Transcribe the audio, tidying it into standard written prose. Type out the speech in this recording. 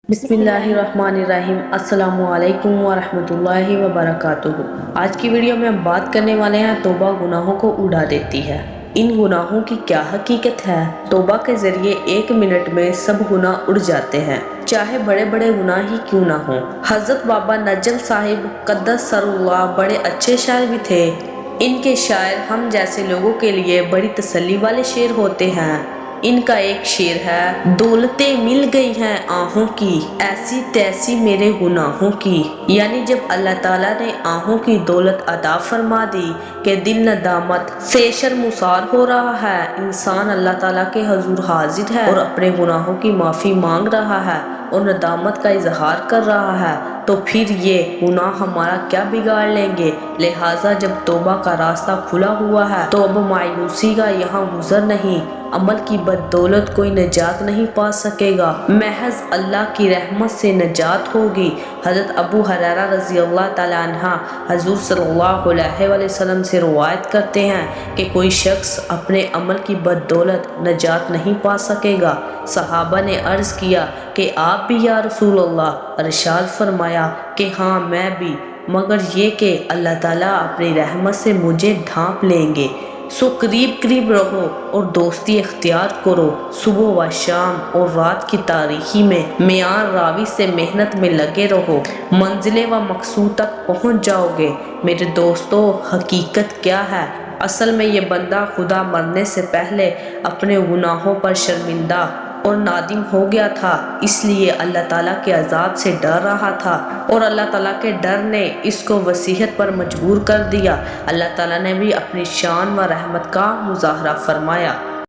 بسم اللہ الرحمن الرحیم۔ السلام علیکم ورحمۃ اللہ وبرکاتہ۔ آج کی ویڈیو میں ہم بات کرنے والے ہیں توبہ گناہوں کو اڑا دیتی ہے۔ ان گناہوں کی کیا حقیقت ہے؟ توبہ کے ذریعے 1 منٹ میں سب گناہ اڑ جاتے ہیں، چاہے بڑے بڑے گناہ ہی کیوں نہ ہوں۔ حضرت بابا نجل صاحب قدس سر اللہ بڑے اچھے شاعر بھی تھے۔ ان کے شاعر ہم جیسے لوگوں کے لیے بڑی تسلی والے شعر ہوتے ہیں۔ ان کا ایک شعر ہے: دولتیں مل گئی ہیں آہوں کی، ایسی تیسی میرے گناہوں کی۔ یعنی جب اللہ تعالیٰ نے آہوں کی دولت عطا فرما دی کہ دل ندامت سے شرمسار ہو رہا ہے، انسان اللہ تعالیٰ کے حضور حاضر ہے اور اپنے گناہوں کی معافی مانگ رہا ہے اور ندامت کا اظہار کر رہا ہے، تو پھر یہ گناہ ہمارا کیا بگاڑ لیں گے؟ لہٰذا جب توبہ کا راستہ کھلا ہوا ہے تو اب مایوسی کا یہاں گزر نہیں۔ عمل کی بدولت کوئی نجات نہیں پا سکے گا، محض اللہ کی رحمت سے نجات ہوگی۔ حضرت ابو ہریرہ رضی اللہ تعالیٰ عنہ حضور صلی اللہ علیہ وسلم سے روایت کرتے ہیں کہ کوئی شخص اپنے عمل کی بدولت نجات نہیں پا سکے گا۔ صحابہ نے عرض کیا کہ آپ بھی یا رسول اللہ؟ ارشاد فرمایا کہ ہاں میں بھی، مگر یہ کہ اللہ تعالیٰ اپنی رحمت سے مجھے ڈھانپ لیں گے۔ سو قریب رہو اور دوستی اختیار کرو، صبح و شام اور رات کی تاریکی میں معیار راوی سے محنت میں لگے رہو، منزل و مقصود تک پہنچ جاؤ گے۔ میرے دوستو، حقیقت کیا ہے؟ اصل میں یہ بندہ خدا مرنے سے پہلے اپنے گناہوں پر شرمندہ اور نادم ہو گیا تھا، اس لیے اللہ تعالیٰ کے عذاب سے ڈر رہا تھا، اور اللہ تعالیٰ کے ڈر نے اس کو وصیت پر مجبور کر دیا۔ اللہ تعالیٰ نے بھی اپنی شان و رحمت کا مظاہرہ فرمایا۔